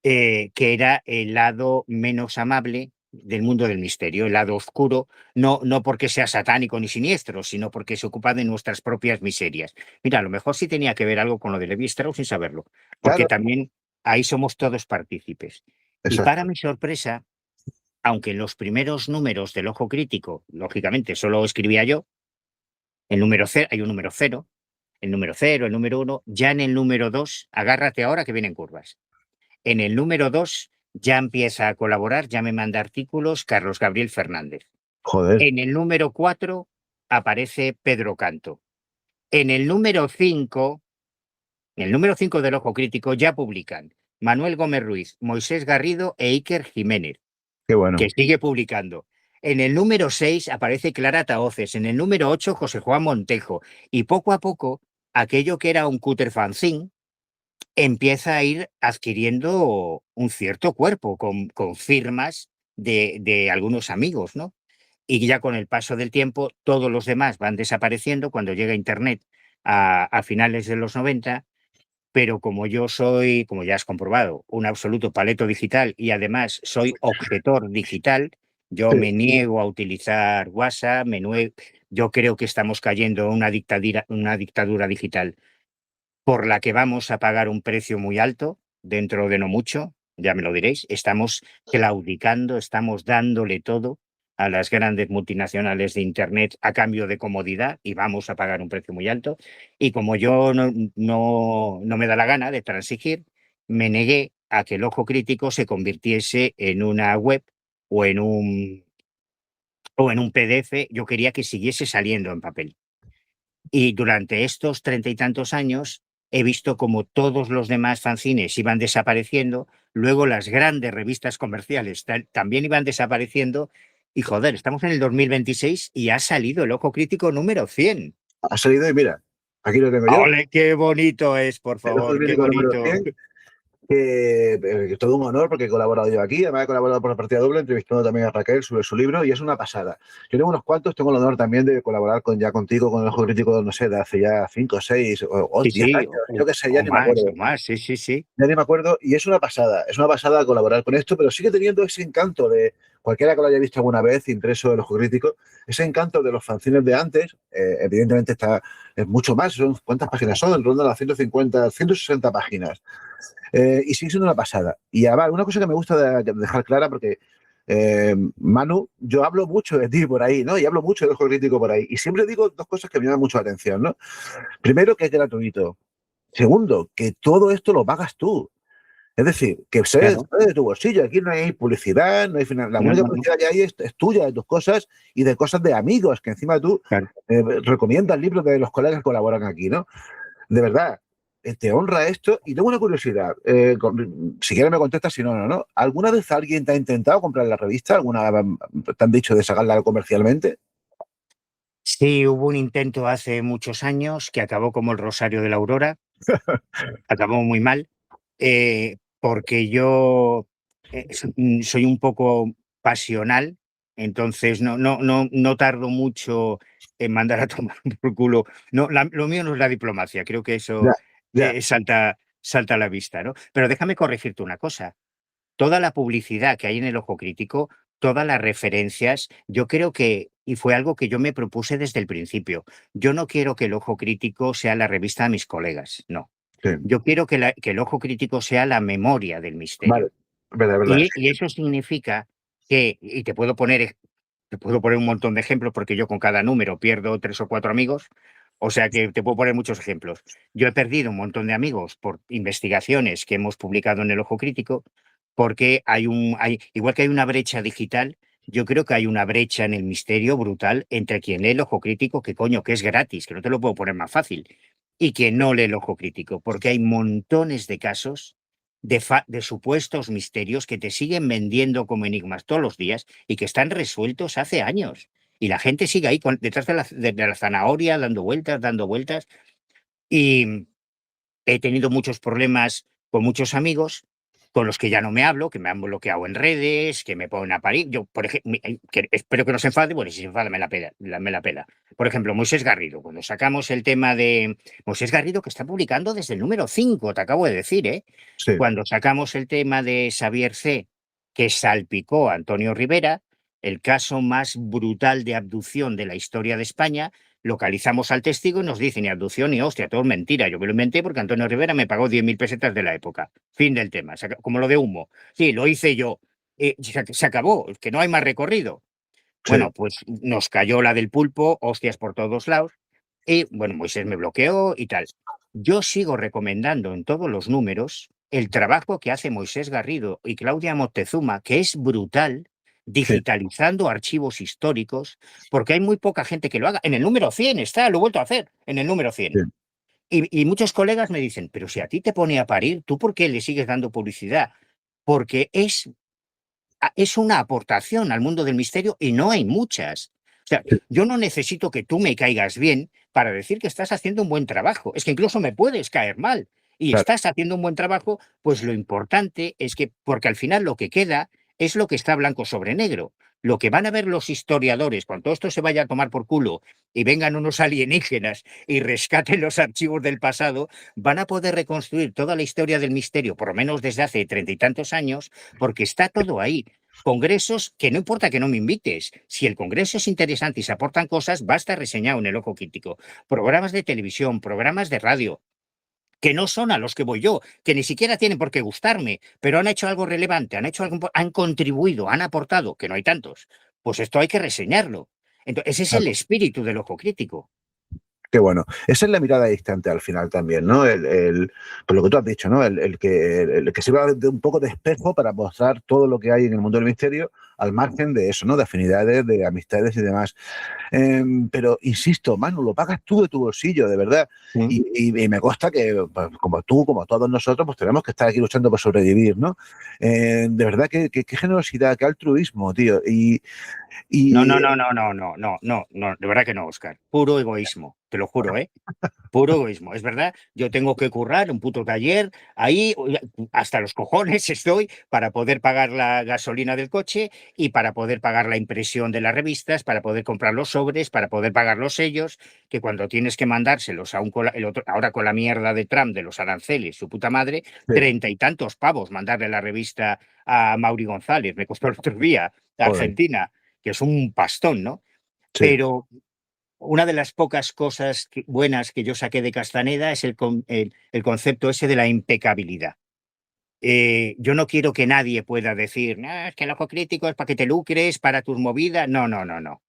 que era el lado menos amable del mundo del misterio, el lado oscuro, no porque sea satánico ni siniestro, sino porque se ocupa de nuestras propias miserias. Mira, a lo mejor sí tenía que ver algo con lo de Levi Strauss sin saberlo, porque claro, también ahí somos todos partícipes. Y para exacto. mi sorpresa, aunque en los primeros números del Ojo Crítico, lógicamente, solo escribía yo, el número cero, hay un número cero, el número cero, el número uno, ya en el número dos, agárrate ahora que vienen curvas. En el número 2 ya empieza a colaborar, ya me manda artículos Carlos Gabriel Fernández. Joder, En el número 4 aparece Pedro Canto. En el número 5, en el número 5 del Ojo Crítico ya publican Manuel Gómez Ruiz, Moisés Garrido e Iker Jiménez, qué bueno. que sigue publicando. En el número 6 aparece Clara Tahoces, en el número 8 José Juan Montejo, y poco a poco aquello que era un cúter fanzine empieza a ir adquiriendo un cierto cuerpo con firmas de algunos amigos, ¿no? Y ya con el paso del tiempo, todos los demás van desapareciendo cuando llega Internet a finales de los 90, pero como yo soy, como ya has comprobado, un absoluto paleto digital y además soy objetor digital, yo Sí, me niego a utilizar WhatsApp, yo creo que estamos cayendo en una dictadura digital por la que vamos a pagar un precio muy alto dentro de no mucho, ya me lo diréis. Estamos claudicando, estamos dándole todo a las grandes multinacionales de Internet a cambio de comodidad y vamos a pagar un precio muy alto. Y como yo no me da la gana de transigir, me negué a que el Ojo Crítico se convirtiese en una web o o en un PDF. Yo quería que siguiese saliendo en papel. Y durante estos 30 y tantos años he visto como todos los demás fanzines iban desapareciendo, luego las grandes revistas comerciales también iban desapareciendo, y joder, estamos en el 2026 y ha salido el Ojo Crítico número 100. ha salido y mira, aquí lo tengo yo, ¡Ole, qué bonito es, por el Ojo favor, qué Crítico número bonito! 100, que es todo un honor porque he colaborado yo aquí, además he colaborado por la partida doble, entrevistando también a Raquel sobre su libro y es una pasada. Yo tengo unos cuantos, tengo el honor también de colaborar ya contigo con el Ojo Crítico, no sé, de hace ya 5, 6 o Sí, 10 sí, años, yo qué sé, ya ni me o acuerdo. más, sí, sí, sí. Ya ni me acuerdo, y es una pasada colaborar con esto, pero sigue teniendo ese encanto de cualquiera que lo haya visto alguna vez, impreso el Ojo Crítico, ese encanto de los fanzines de antes, evidentemente es mucho más, ¿cuántas páginas son? Ronda las 150, 160 páginas, y sigue siendo una pasada. Y además, una cosa que me gusta dejar clara, porque Manu, yo hablo mucho de ti por ahí, ¿no? Y hablo mucho del Ojo Crítico por ahí, y siempre digo dos cosas que me llaman mucho la atención, ¿no? Primero, que es gratuito. Segundo, que todo esto lo pagas tú. Es decir, que Claro. sale de tu bolsillo. Aquí no hay publicidad, no hay la No, única no, no. publicidad que hay es tuya, de tus cosas y de cosas de amigos, que encima tú Claro. recomiendas libros de los colegas que colaboran aquí, ¿no? De verdad, te honra esto. Y tengo una curiosidad, si quieres me contestas, si no, no, no. ¿Alguna vez alguien te ha intentado comprar la revista? ¿Alguna te han dicho de sacarla comercialmente? Sí, hubo un intento hace muchos años que acabó como el Rosario de la Aurora, acabó muy mal, porque yo soy un poco pasional Entonces no tardo mucho en mandar a tomar por culo. No, lo mío no es la diplomacia, creo que Ya, eso ya, salta a la vista, ¿no? Pero déjame corregirte una cosa. Toda la publicidad que hay en el Ojo Crítico, todas las referencias, yo creo que, y fue algo que yo me propuse desde el principio, yo no quiero que el Ojo Crítico sea la revista de mis colegas, no. sí. Yo quiero que el Ojo Crítico sea la memoria del Vale, misterio. verdad, verdad. Y eso significa que, y te puedo poner un montón de ejemplos porque yo con cada número pierdo 3 o 4 amigos, o sea que te puedo poner muchos ejemplos. Yo he perdido un montón de amigos por investigaciones que hemos publicado en el Ojo Crítico, porque igual que hay una brecha digital, yo creo que hay una brecha en el misterio brutal entre quien lee el Ojo Crítico, que coño, que es gratis, que no te lo puedo poner más fácil, y quien no lee el Ojo Crítico, porque hay montones de casos de supuestos misterios que te siguen vendiendo como enigmas todos los días y que están resueltos hace años. Y la gente sigue ahí detrás de la zanahoria, dando vueltas. Y he tenido muchos problemas con muchos amigos con los que ya no me hablo, que me han bloqueado en redes, que me ponen a parir. Yo, por ejemplo, espero que no se enfade, bueno, y si se enfada me la pela. Por ejemplo, Moisés Garrido, cuando sacamos el tema de Moisés Garrido, que está publicando desde el número 5, te acabo de decir, ¿eh? Sí, Cuando sacamos el tema de Xavier C., que salpicó a Antonio Rivera, el caso más brutal de abducción de la historia de España, localizamos al testigo y nos dice ni abducción ni hostia, todo es mentira. Yo me lo inventé porque Antonio Rivera me pagó 10.000 pesetas de la época. Fin del tema, como lo de humo. Sí, lo hice yo. Se acabó, que no hay más recorrido. sí, Bueno, pues nos cayó la del pulpo, hostias por todos lados. Y bueno, Moisés me bloqueó y tal. Yo sigo recomendando en todos los números el trabajo que hace Moisés Garrido y Claudia Moctezuma, que es brutal, sí, digitalizando archivos históricos, porque hay muy poca gente que lo haga. En el número 100 está, lo he vuelto a hacer, en el número sí, 100. Y muchos colegas me dicen, pero si a ti te pone a parir, ¿tú por qué le sigues dando publicidad? Porque es una aportación al mundo del misterio y no hay muchas. O sea, sí, yo no necesito que tú me caigas bien para decir que estás haciendo un buen trabajo. Es que incluso me puedes caer mal y claro, estás haciendo un buen trabajo, pues lo importante es que, porque al final lo que queda es lo que está blanco sobre negro. Lo que van a ver los historiadores cuando todo esto se vaya a tomar por culo y vengan unos alienígenas y rescaten los archivos del pasado, van a poder reconstruir toda la historia del misterio, por lo menos desde hace 30 y tantos años, porque está todo ahí. Congresos que no importa que no me invites. Si el congreso es interesante y se aportan cosas, va a estar reseñado en el Ojo Crítico. Programas de televisión, programas de radio, que no son a los que voy yo, que ni siquiera tienen por qué gustarme, pero han hecho algo relevante, han contribuido, han aportado, que no hay tantos. Pues esto hay que reseñarlo. Entonces, ese es el claro. espíritu del Ojo Crítico. Qué bueno. Esa es la mirada distante al final también, ¿no? Por lo que tú has dicho, ¿no? El que sirva de un poco de espejo para mostrar todo lo que hay en el mundo del misterio, al margen de eso, ¿no? De afinidades, de amistades y demás. Pero insisto, Manu, lo pagas tú de tu bolsillo, de verdad. Mm. Y me consta que, pues, como tú, como todos nosotros, pues tenemos que estar aquí luchando por sobrevivir, ¿no? De verdad, qué generosidad, qué altruismo, tío. No, Y no, no, no, no, no, no, no, no, de verdad que no, Oscar. Puro egoísmo, te lo juro, ¿eh? Puro egoísmo, es verdad. Yo tengo que currar un puto taller, ahí hasta los cojones estoy para poder pagar la gasolina del coche y para poder pagar la impresión de las revistas, para poder comprar los sobres, para poder pagar los sellos, que cuando tienes que mandárselos a ahora con la mierda de Trump de los aranceles, su puta madre, sí, 30 y tantos pavos mandarle la revista a Mauri González, me costó el otro día, a joder, Argentina, que es un pastón, ¿no? sí, Pero una de las pocas cosas buenas que yo saqué de Castaneda es el concepto ese de la impecabilidad. Yo no quiero que nadie pueda decir, "No, es que el ojo crítico es para que te lucres, para tus movidas". No, no, no, no.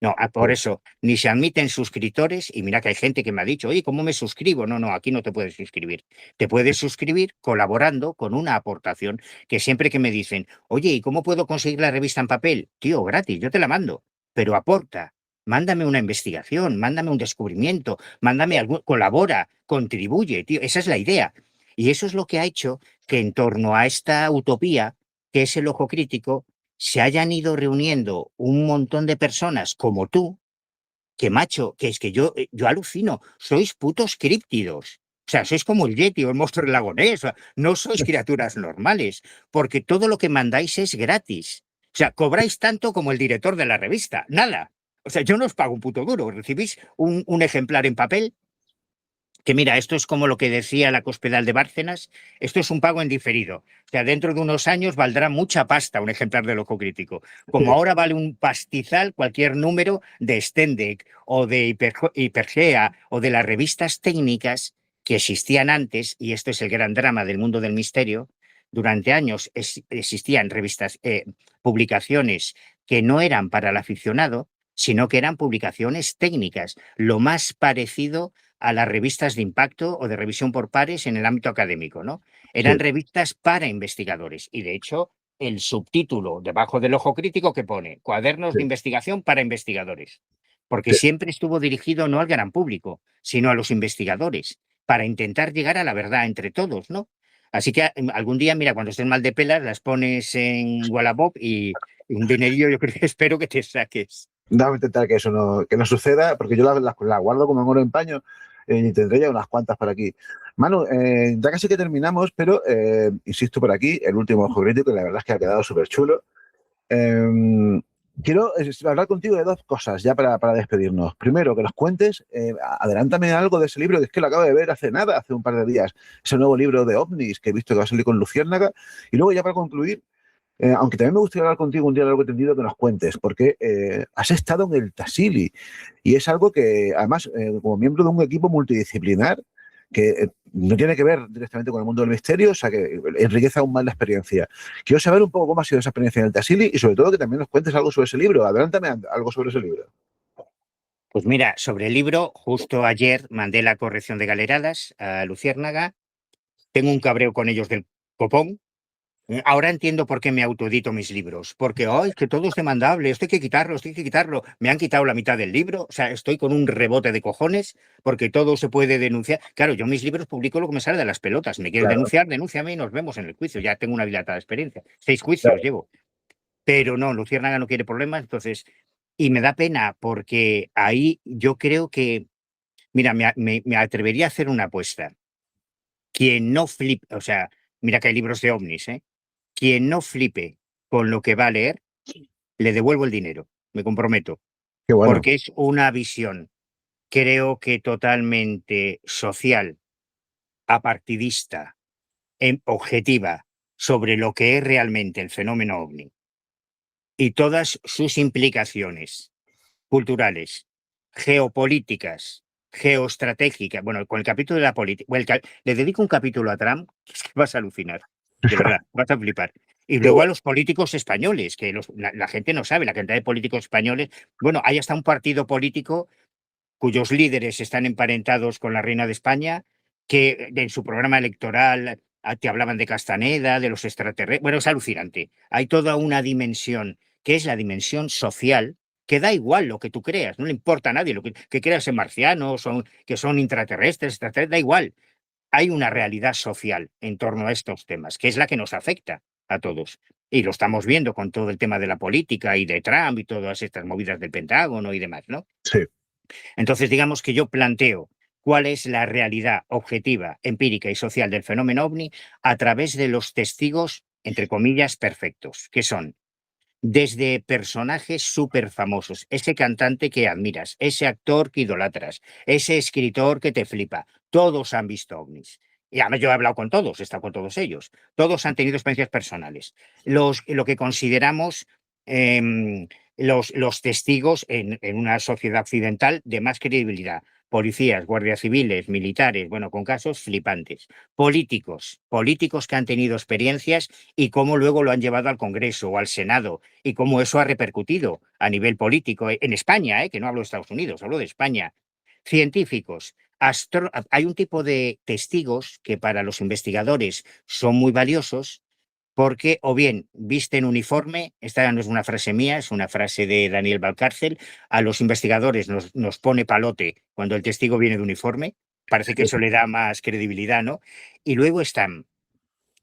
No, por sí, eso, ni se admiten suscriptores, y mira que hay gente que me ha dicho, oye, ¿cómo me suscribo? No, no, aquí no te puedes suscribir. Te puedes suscribir colaborando con una aportación, que siempre que me dicen, oye, ¿y cómo puedo conseguir la revista en papel? Tío, gratis, yo te la mando, pero aporta. Mándame una investigación, mándame un descubrimiento, mándame algo, colabora, contribuye, tío. Esa es la idea. Y eso es lo que ha hecho que en torno a esta utopía, que es el ojo crítico, se hayan ido reuniendo un montón de personas como tú, que macho, que es que yo alucino, sois putos críptidos. O sea, sois como el Yeti o el monstruo del lago Ness, o sea, no sois criaturas normales, porque todo lo que mandáis es gratis. O sea, cobráis tanto como el director de la revista. Nada. O sea, yo no os pago un puto duro. Recibís un ejemplar en papel que mira, esto es como lo que decía la Cospedal de Bárcenas, esto es un pago en diferido. O sea, dentro de unos años valdrá mucha pasta un ejemplar del Ojo Crítico. Como ahora vale un pastizal cualquier número de Stendek o de Hipergea o de las revistas técnicas que existían antes, y esto es el gran drama del mundo del misterio, durante años existían revistas, publicaciones que no eran para el aficionado, sino que eran publicaciones técnicas, lo más parecido a las revistas de impacto o de revisión por pares en el ámbito académico, ¿no? Sí, Eran revistas para investigadores y, de hecho, el subtítulo debajo del Ojo Crítico que pone Cuadernos de sí, investigación para investigadores, porque sí. siempre estuvo dirigido no al gran público, sino a los investigadores, para intentar llegar a la verdad entre todos, ¿no? Así que algún día, mira, cuando estés mal de pelas, las pones en Wallapop y un dinerillo yo creo que espero que te saques. Vamos a intentar que eso no suceda, porque yo la guardo como en oro en paño y tendré ya unas cuantas por aquí. Manu, ya casi que terminamos, pero insisto por aquí, el último Ojo Crítico, y la verdad es que ha quedado súper chulo. Quiero hablar contigo de dos cosas ya para despedirnos. Primero, que nos cuentes, adelántame algo de ese libro, que es que lo acabo de ver hace nada, hace un par de días, ese nuevo libro de OVNIs que he visto que va a salir con Luciérnaga. Y luego ya para concluir, aunque también me gustaría hablar contigo un día largo y tendido que nos cuentes, porque has estado en el Tassili y es algo que, además, como miembro de un equipo multidisciplinar, que no tiene que ver directamente con el mundo del misterio, o sea que enriquece aún más la experiencia. Quiero saber un poco cómo ha sido esa experiencia en el Tassili y sobre todo que también nos cuentes algo sobre ese libro. Adelántame algo sobre ese libro. Pues mira, sobre el libro, justo ayer mandé la corrección de galeradas a Luciérnaga. Tengo un cabreo con ellos del copón. Ahora entiendo por qué me autoedito mis libros. Porque, ¡ay, que todo es demandable! Esto hay que quitarlo, esto hay que quitarlo. Me han quitado la mitad del libro. O sea, estoy con un rebote de cojones porque todo se puede denunciar. Claro, yo mis libros publico lo que me sale de las pelotas. Me quieres Claro, denunciar, denúnciame y nos vemos en el juicio. Ya tengo una dilatada experiencia. 6 juicios claro. llevo. Pero no, Luciérnaga no quiere problemas, entonces... Y me da pena porque ahí yo creo que mira, me atrevería a hacer una apuesta. Quien no flipe, o sea, mira que hay libros de ovnis, ¿eh? Quien no flipe con lo que va a leer, le devuelvo el dinero, me comprometo, Qué bueno, porque es una visión, creo que totalmente social, apartidista, objetiva, sobre lo que es realmente el fenómeno ovni y todas sus implicaciones culturales, geopolíticas, geoestratégicas. Bueno, con el capítulo de la política, bueno, le dedico un capítulo a Trump, que es que vas a alucinar, de verdad, vas a flipar. Y qué luego a bueno. los políticos españoles, que la gente no sabe, la cantidad de políticos españoles. Bueno, hay hasta un partido político cuyos líderes están emparentados con la reina de España, que en su programa electoral te hablaban de Castaneda, de los extraterrestres. Bueno, es alucinante. Hay toda una dimensión, que es la dimensión social, que da igual lo que tú creas, no le importa a nadie, lo que creas en marcianos, que son intraterrestres, extraterrestres, da igual. Hay una realidad social en torno a estos temas, que es la que nos afecta a todos. Y lo estamos viendo con todo el tema de la política y de Trump y todas estas movidas del Pentágono y demás, ¿no? Sí, Entonces, digamos que yo planteo cuál es la realidad objetiva, empírica y social del fenómeno ovni a través de los testigos, entre comillas, perfectos, que son desde personajes súper famosos, ese cantante que admiras, ese actor que idolatras, ese escritor que te flipa, todos han visto ovnis. Y además yo he hablado con todos, he estado con todos ellos. Todos han tenido experiencias personales. Lo que consideramos em, los testigos en una sociedad occidental de más credibilidad. Policías, guardias civiles, militares, bueno, con casos flipantes. Políticos que han tenido experiencias y cómo luego lo han llevado al Congreso o al Senado y cómo eso ha repercutido a nivel político en España, que no hablo de Estados Unidos, hablo de España. Científicos. Hay un tipo de testigos que para los investigadores son muy valiosos porque o bien visten uniforme, esta no es una frase mía, es una frase de Daniel Valcárcel, a los investigadores nos pone palote cuando el testigo viene de uniforme, parece que eso le da más credibilidad, ¿no? Y luego están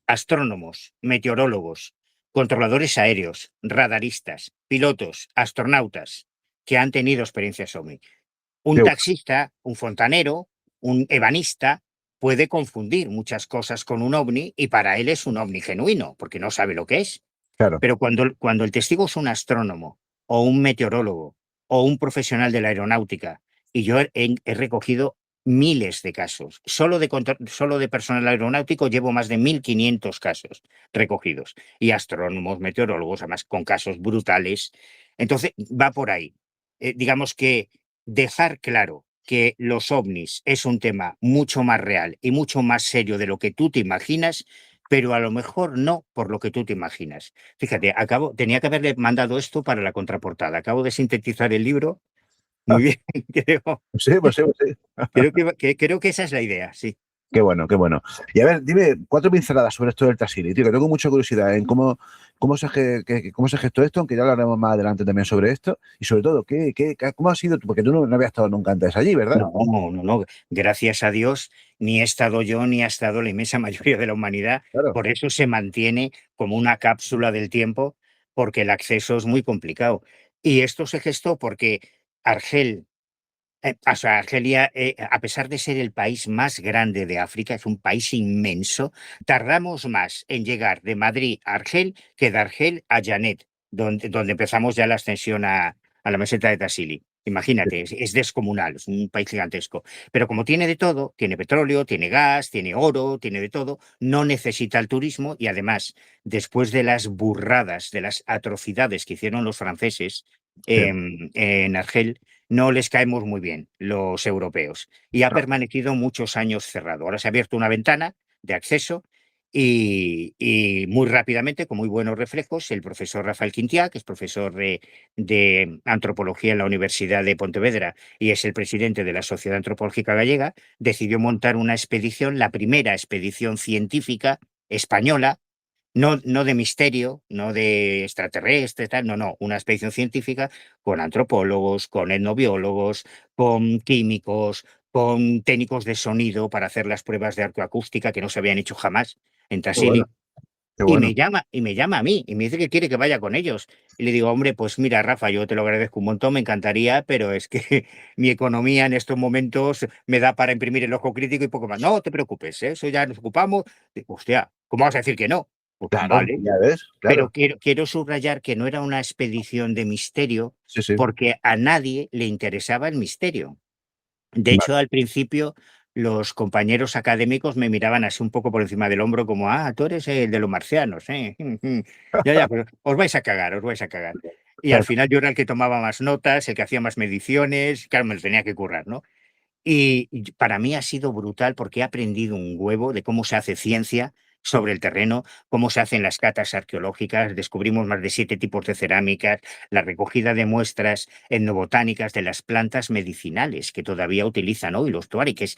astrónomos, meteorólogos, controladores aéreos, radaristas, pilotos, astronautas que han tenido experiencias OVNI. Un qué bueno. taxista, un fontanero, un ebanista puede confundir muchas cosas con un ovni y para él es un ovni genuino, porque no sabe lo que es. claro. Pero cuando el testigo es un astrónomo o un meteorólogo o un profesional de la aeronáutica, y yo he recogido miles de casos, solo de personal aeronáutico llevo más de 1.500 casos recogidos, y astrónomos, meteorólogos, además con casos brutales. Entonces, va por ahí. Digamos que dejar claro que los ovnis es un tema mucho más real y mucho más serio de lo que tú te imaginas, pero a lo mejor no por lo que tú te imaginas. Fíjate, tenía que haberle mandado esto para la contraportada. Acabo de sintetizar el libro. Muy bien, creo, Sí, pues sí, pues sí. creo que esa es la idea, sí. Qué bueno, qué bueno. Y a ver, dime cuatro pinceladas sobre esto del Tassili, tío, que tengo mucha curiosidad en cómo se gestó esto, aunque ya hablaremos más adelante también sobre esto. Y sobre todo, ¿cómo ha sido? Porque tú no habías estado nunca antes allí, ¿verdad? No, no, no. Gracias a Dios, ni he estado yo, ni ha estado la inmensa mayoría de la humanidad. Claro. Por eso se mantiene como una cápsula del tiempo, porque el acceso es muy complicado. Y esto se gestó porque Argel, o sea, Argelia, a pesar de ser el país más grande de África, es un país inmenso, tardamos más en llegar de Madrid a Argel que de Argel a Janet, donde empezamos ya la ascensión a la meseta de Tassili. Imagínate, es descomunal, es un país gigantesco. Pero como tiene de todo, tiene petróleo, tiene gas, tiene oro, tiene de todo, no necesita el turismo y además, después de las burradas, de las atrocidades que hicieron los franceses Sí. en Argel, no les caemos muy bien los europeos y ha No, permanecido muchos años cerrado. Ahora se ha abierto una ventana de acceso y muy rápidamente, con muy buenos reflejos, el profesor Rafael Quintiá, que es profesor de antropología en la Universidad de Pontevedra y es el presidente de la Sociedad Antropológica Gallega, decidió montar una expedición, la primera expedición científica española, no de misterio, no de extraterrestre, tal, no, una expedición científica con antropólogos, con etnobiólogos, con químicos, con técnicos de sonido para hacer las pruebas de arcoacústica que no se habían hecho jamás en qué bueno, Tassili. qué Y bueno. me llama a mí y me dice que quiere que vaya con ellos. Y le digo, hombre, pues mira, Rafa, yo te lo agradezco un montón, me encantaría, pero es que mi economía en estos momentos me da para imprimir el ojo crítico y poco más. No te preocupes, ¿eh? Eso ya nos ocupamos. Digo, hostia, ¿cómo vas a decir que no? Pues Claro, vale, ya ves, pero claro. quiero subrayar que no era una expedición de misterio Sí, sí. porque a nadie le interesaba el misterio. De Vale. hecho, al principio los compañeros académicos me miraban así un poco por encima del hombro como, ah, tú eres el de los marcianos, ¿eh? Ya, ya, pero os vais a cagar, os vais a cagar. Y al final yo era el que tomaba más notas, el que hacía más mediciones, claro, me lo tenía que currar, ¿no? Y para mí ha sido brutal porque he aprendido un huevo de cómo se hace ciencia sobre el terreno, cómo se hacen las catas arqueológicas, descubrimos más de 7 tipos de cerámicas, la recogida de muestras etnobotánicas de las plantas medicinales que todavía utilizan hoy los tuareg, que es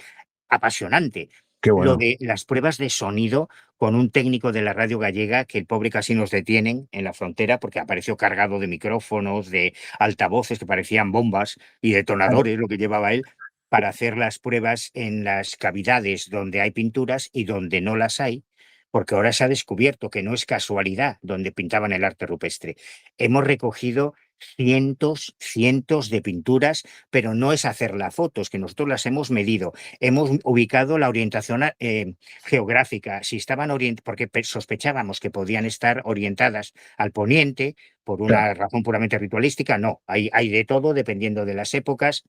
apasionante. Qué Lo bueno. de las pruebas de sonido con un técnico de la radio gallega que el pobre casi nos detienen en la frontera porque apareció cargado de micrófonos, de altavoces que parecían bombas y Claro, detonadores, lo que llevaba él para hacer las pruebas en las cavidades donde hay pinturas y donde no las hay, porque ahora se ha descubierto que no es casualidad donde pintaban el arte rupestre. Hemos recogido cientos de pinturas, pero no es hacer las fotos, que nosotros las hemos medido. Hemos ubicado la orientación geográfica, si estaban porque sospechábamos que podían estar orientadas al poniente por claro, una razón puramente ritualística, no, hay de todo dependiendo de las épocas.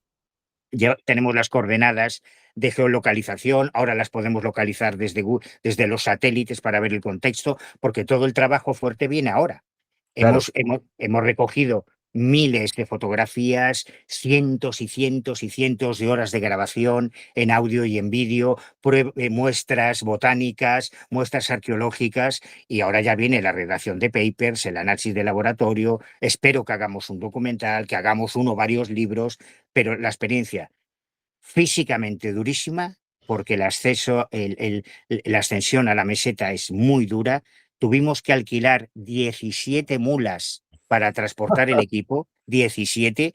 Ya tenemos las coordenadas de geolocalización, ahora las podemos localizar desde los satélites para ver el contexto, porque todo el trabajo fuerte viene ahora. claro, Hemos recogido miles de fotografías, cientos y cientos y cientos de horas de grabación en audio y en vídeo, muestras botánicas, muestras arqueológicas, y ahora ya viene la redacción de papers, el análisis de laboratorio. Espero que hagamos un documental, que hagamos uno o varios libros, pero la experiencia físicamente durísima, porque el acceso, la ascensión a la meseta es muy dura. Tuvimos que alquilar 17 mulas para transportar el equipo, 17.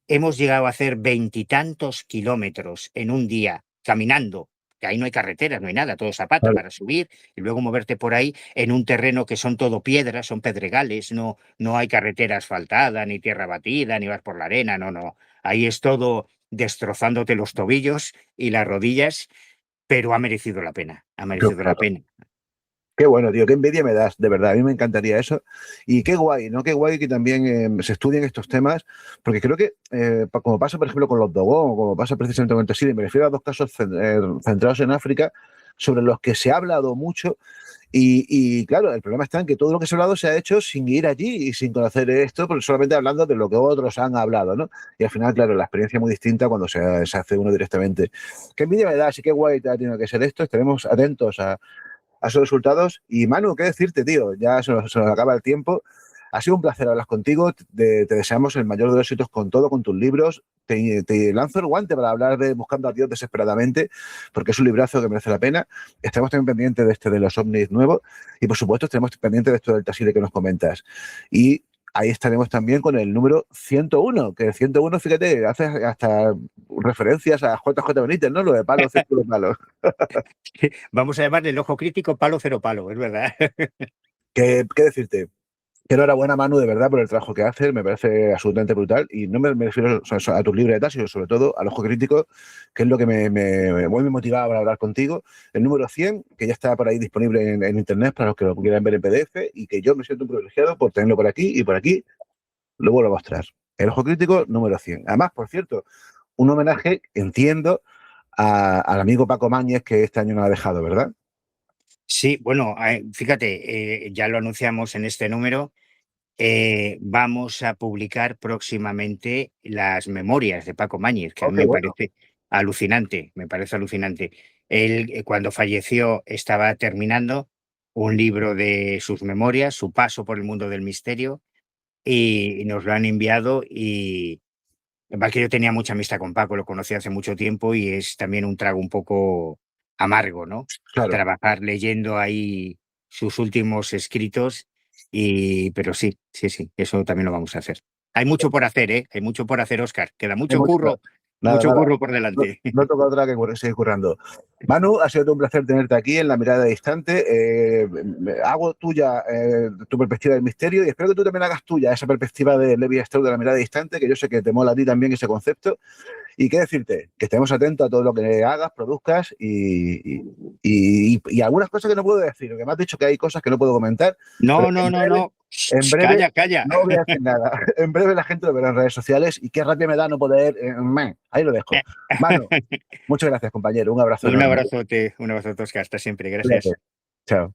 Hemos llegado a hacer veintitantos kilómetros en un día caminando, que ahí no hay carreteras, no hay nada, todo zapata claro, para subir y luego moverte por ahí en un terreno que son todo piedras, son pedregales, no hay carretera asfaltada, ni tierra batida, ni vas por la arena, no. Ahí es todo destrozándote los tobillos y las rodillas, pero ha merecido la pena, ha merecido la claro. pena. Qué bueno, tío, qué envidia me das, de verdad, a mí me encantaría eso. Y qué guay, ¿no? Qué guay que también se estudien estos temas, porque creo que, como pasa, por ejemplo, con los Dogon, o como pasa precisamente con el Tassili, me refiero a dos casos centrados en África, sobre los que se ha hablado mucho. Y claro, el problema está en que todo lo que se ha hablado se ha hecho sin ir allí y sin conocer esto, pero solamente hablando de lo que otros han hablado, ¿no? Y al final, claro, la experiencia es muy distinta cuando se hace uno directamente. Qué envidia me da, así que guay ha tenido que ser esto. Estaremos atentos a esos resultados. Y Manu, ¿qué decirte, tío? Ya se nos acaba el tiempo. Ha sido un placer hablar contigo. Te deseamos el mayor de los éxitos con todo, con tus libros. Te lanzo el guante para hablar de Buscando a Dios desesperadamente, porque es un librazo que merece la pena. Estaremos también pendientes de de los ovnis nuevos y, por supuesto, estaremos pendientes de esto del Tassili que nos comentas. Y ahí estaremos también con el número 101, que el 101, fíjate, hace hasta referencias a JJ Benítez, ¿no? Lo de palo, círculo, palo. Vamos a llamarle el ojo crítico palo cero palo, es verdad. ¿Qué decirte? Que enhorabuena, Manu, de verdad, por el trabajo que haces, me parece absolutamente brutal. Y no me refiero a tus libros de tal, sino sobre todo al ojo crítico, que es lo que me motivaba para hablar contigo. El número 100, que ya está por ahí disponible en internet para los que lo quieran ver en PDF, y que yo me siento un privilegiado por tenerlo por aquí y por aquí lo vuelvo a mostrar. El ojo crítico número 100. Además, por cierto, un homenaje, entiendo, al amigo Paco Mañez, que este año nos ha dejado, ¿verdad? Sí, bueno, fíjate, ya lo anunciamos en este número. Vamos a publicar próximamente las memorias de Paco Mañez, que a Oh, mí qué me bueno. parece alucinante, me parece alucinante. Él, cuando falleció, estaba terminando un libro de sus memorias, su paso por el mundo del misterio, y nos lo han enviado. Y además que yo tenía mucha amistad con Paco, lo conocí hace mucho tiempo y es también un trago un poco amargo, ¿no? Claro. Trabajar leyendo ahí sus últimos escritos, pero sí, sí, sí, eso también lo vamos a hacer. Hay mucho por hacer, ¿eh? Hay mucho por hacer, Óscar. Queda Hay mucho. Nada, mucho nada. curro por No, delante. no toca otra que seguir currando. Manu, ha sido un placer tenerte aquí en La Mirada Distante. Hago tuya tu perspectiva del misterio y espero que tú también hagas tuya esa perspectiva de Levi Strauss de La Mirada Distante, que yo sé que te mola a ti también ese concepto. Y qué decirte, que estemos atentos a todo lo que hagas, produzcas y algunas cosas que no puedo decir, que me has dicho que hay cosas que no puedo comentar, pero No, no, no, no. en breve, Calla, calla. no voy a decir nada. En breve la gente lo verá en redes sociales y qué rabia me da no poder. Ahí lo dejo. Manu, muchas gracias, compañero. Un abrazo enorme. Un abrazote, Óscar. Hasta siempre. Cuídate. Gracias. Chao.